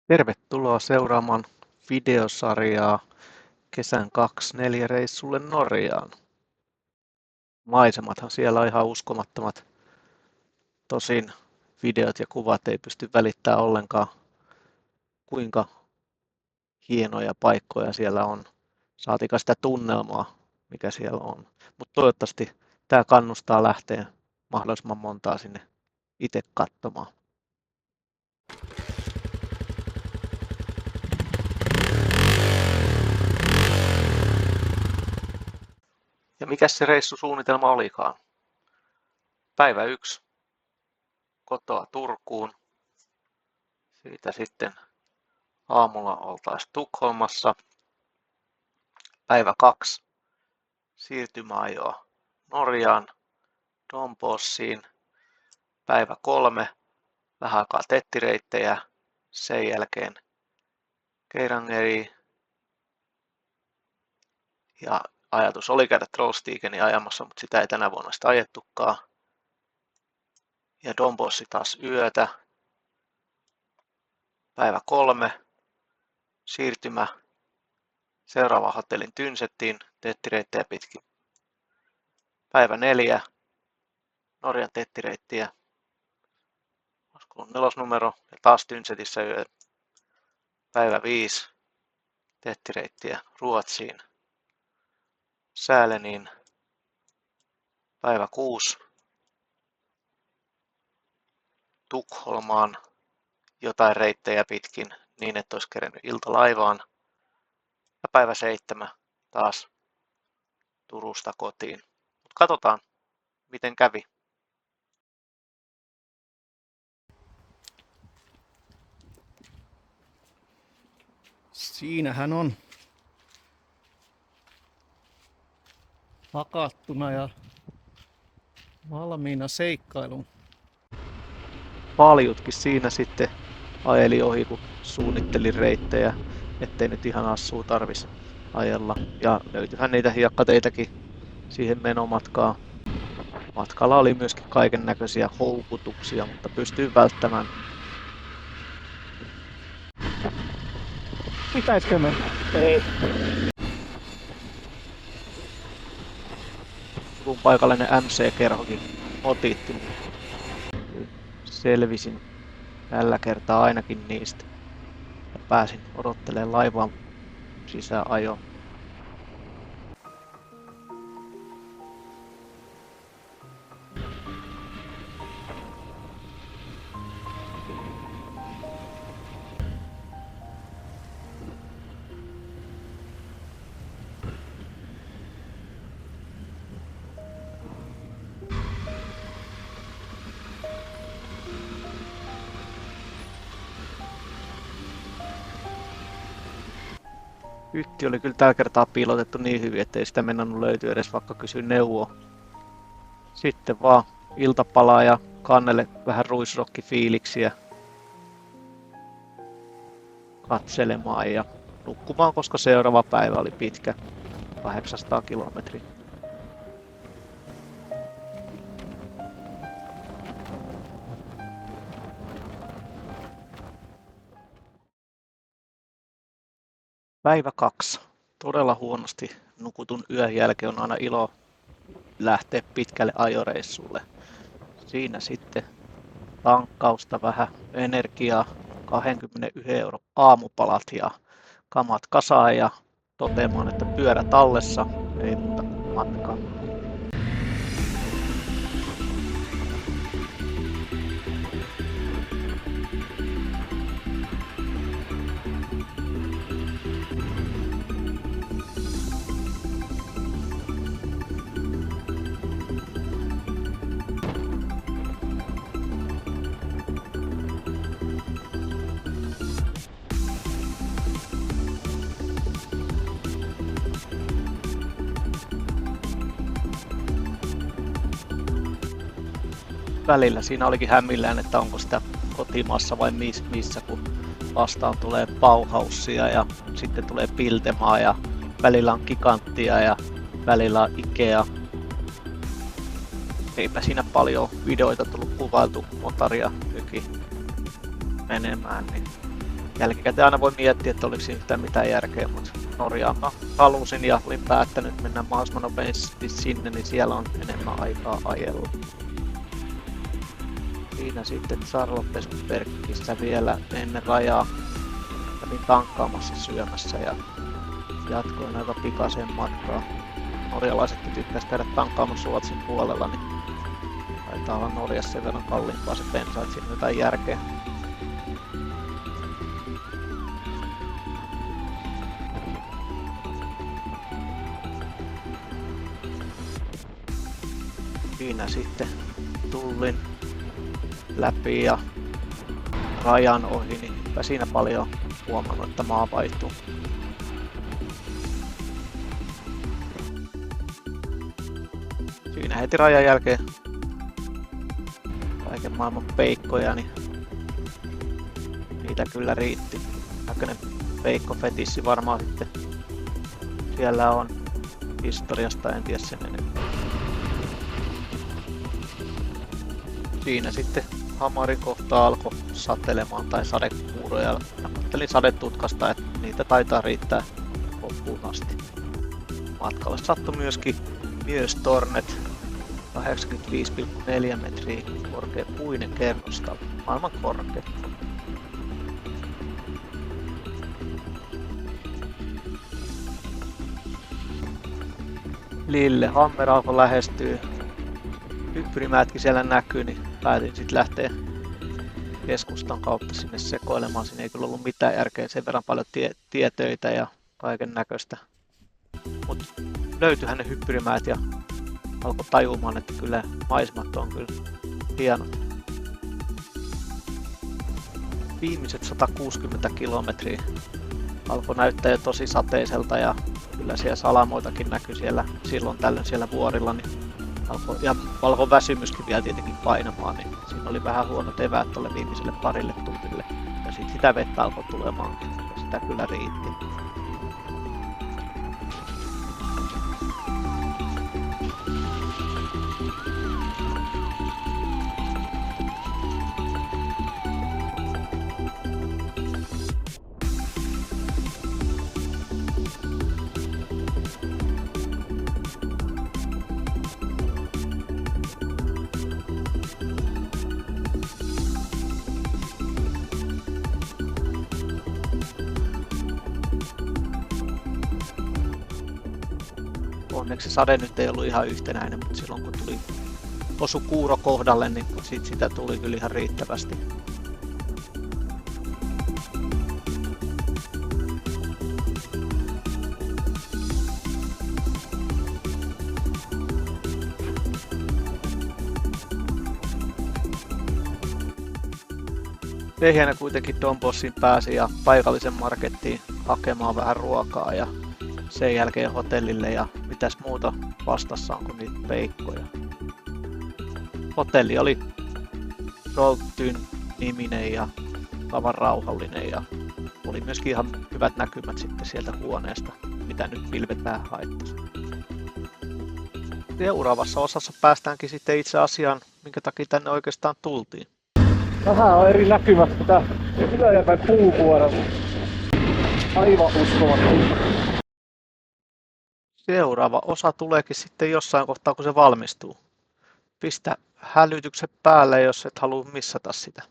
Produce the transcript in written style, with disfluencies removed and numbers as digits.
Tervetuloa seuraamaan videosarjaa kesän 24 reissulle Norjaan. Maisemathan siellä on ihan uskomattomat. Tosin videot ja kuvat ei pysty välittämään ollenkaan, kuinka hienoja paikkoja siellä on. Saatika sitä tunnelmaa, mikä siellä on. Mutta toivottavasti tämä kannustaa lähteä mahdollisimman montaa sinne itse katsomaan. Ja mikä se reissusuunnitelma olikaan? Päivä 1 kotoa Turkuun. Siitä sitten aamulla oltaisiin Tukholmassa. Päivä 2 siirtymäajoa Norjaan, Dombossiin. Päivä 3 vähän aikaa tettireittejä, sen jälkeen Geirangeriin. Ja ajatus oli käydä Trollstigenin ajamassa, mutta sitä ei tänä vuonna sitä ajettukaan. Ja Dombossi taas yötä. Päivä 3 siirtymä seuraava hotellin Tynsettiin tettireittejä pitkin. Päivä 4 Norjan tettireittiä. Olisiko ollut 4. ja taas Tynsetissä yö. Päivä 5 tettireittiä Ruotsiin, Säleniin. Päivä 6 Tukholmaan jotain reittejä pitkin niin, että olisi kerennyt iltalaivaan. Ja päivä 7 taas Turusta kotiin. Mut katsotaan, miten kävi. Siinähän on hakattuna ja valmiina seikkailuun. Paljutkin siinä sitten ajeli ohi, kun suunnittelin reittejä, ettei nyt ihan assua tarvisi ajella. Ja löytyihän niitä hiekkateitäkin siihen menomatkaan. Matkalla oli myöskin kaiken näköisiä houkutuksia, mutta pystyy välttämään. Pitäisikö mennä? Ei. Turun paikallinen MC-kerhokin otitti. Selvisin tällä kertaa ainakin niistä. Ja pääsin odottelemaan laivaan sisäänajoon. Hytti oli kyllä tällä kertaa piilotettu niin hyvin, ettei sitä mennä löytyä edes vaikka kysyä neuvoa. Sitten vaan iltapalaa ja kannelle vähän ruisrokkifiiliksiä katselemaan ja nukkumaan, koska seuraava päivä oli pitkä, 800 kilometriä. Päivä 2. Todella huonosti nukutun yön jälkeen on aina ilo lähteä pitkälle ajoreissulle. Siinä sitten tankkausta, vähän energiaa, 21 € aamupalat ja kamat kasaan ja toteamaan, että pyörä tallessa, ei muuta matkaa. Välillä siinä olikin hämmillään, että onko sitä kotimaassa vai missä, kun vastaan tulee Bauhausia ja sitten tulee Piltemaa ja välillä on Giganttia ja välillä on Ikea. Eipä siinä paljon videoita tullut kuvailtu, motaria hyki menemään, niin Jälkikäteen aina voi miettiä, että oliko siinä yhtään mitään järkeä, mutta Norjaan mä halusin ja olin päättänyt mennä mahdollisimman nopeasti sinne, niin siellä on enemmän aikaa ajella. Siinä sitten Charlottesbergissä vielä ennen rajaa kävin tankkaamassa syömässä ja jatkoin aika pikaiseen matkaan. Norjalaisetkin tykkäsivät käydä tankkaamassa Ruotsin puolella, niin taitaa olla Norjassa sen verran kalliimpaa se bensa, että siinä on jotain järkeä. Siinä sitten tullin läpi ja rajan ohi, niin eipä siinä paljon huomannut, että maa vaihtuu. Siinä heti rajan jälkeen kaiken maailman peikkoja, niin niitä kyllä riitti. Näköinen peikkofetissi varmaan sitten siellä on historiasta, en tiedä sen enemmän. Siinä sitten Hamarin kohta alkoi satelemaan tai sadekuuroja. Ajattelin sadetutkasta, että niitä taitaa riittää loppuun asti. Matkalle sattui myös Tornet, 85,4 metriä korkea puinen kerrostalo, maailman korkea. Lillehammer alkoi lähestyä. Hyppyrimätkin siellä näkyy, niin päätin sitten lähteä keskustan kautta sinne sekoilemaan. Siinä ei kyllä ollut mitään järkeä, sen verran paljon tietöitä ja kaiken näköistä. Mutta löytyihän ne hyppyrimäät ja alkoi tajumaan, että kyllä maisemat on kyllä hienot. Viimeiset 160 kilometriä alkoi näyttää jo tosi sateiselta ja kyllä siellä salamoitakin näkyi siellä silloin tällöin siellä vuorilla. Niin alkoi väsymyskin vielä tietenkin painamaan, niin siinä oli vähän huonot eväät tuolle viimeiselle parille tunnille. Ja sitten sitä vettä alkoi tulemaankin, ja sitä kyllä riitti. Onneksi sade nyt ei ollut ihan yhtenäinen, mutta silloin kun osu kuuro kohdalle, niin sitä tuli kyllä ihan riittävästi. Ehjänä kuitenkin Don Bossin pääsi ja paikallisen markettiin hakemaan vähän ruokaa ja sen jälkeen hotellille ja mitäs muuta vastassa on kuin niitä peikkoja. Hotelli oli Roltyn niminen ja tavan rauhallinen ja oli myöskin ihan hyvät näkymät sitten sieltä huoneesta, mitä nyt pilvet vähän haittasi. Seuraavassa osassa päästäänkin sitten itse asiaan, minkä takia tänne oikeastaan tultiin. Vähän on eri näkymät tätä Yläjärven puuvuorella. Aivan uskomaton. Seuraava osa tuleekin sitten jossain kohtaa, kun se valmistuu. Pistä hälytykset päälle, jos et halua missata sitä.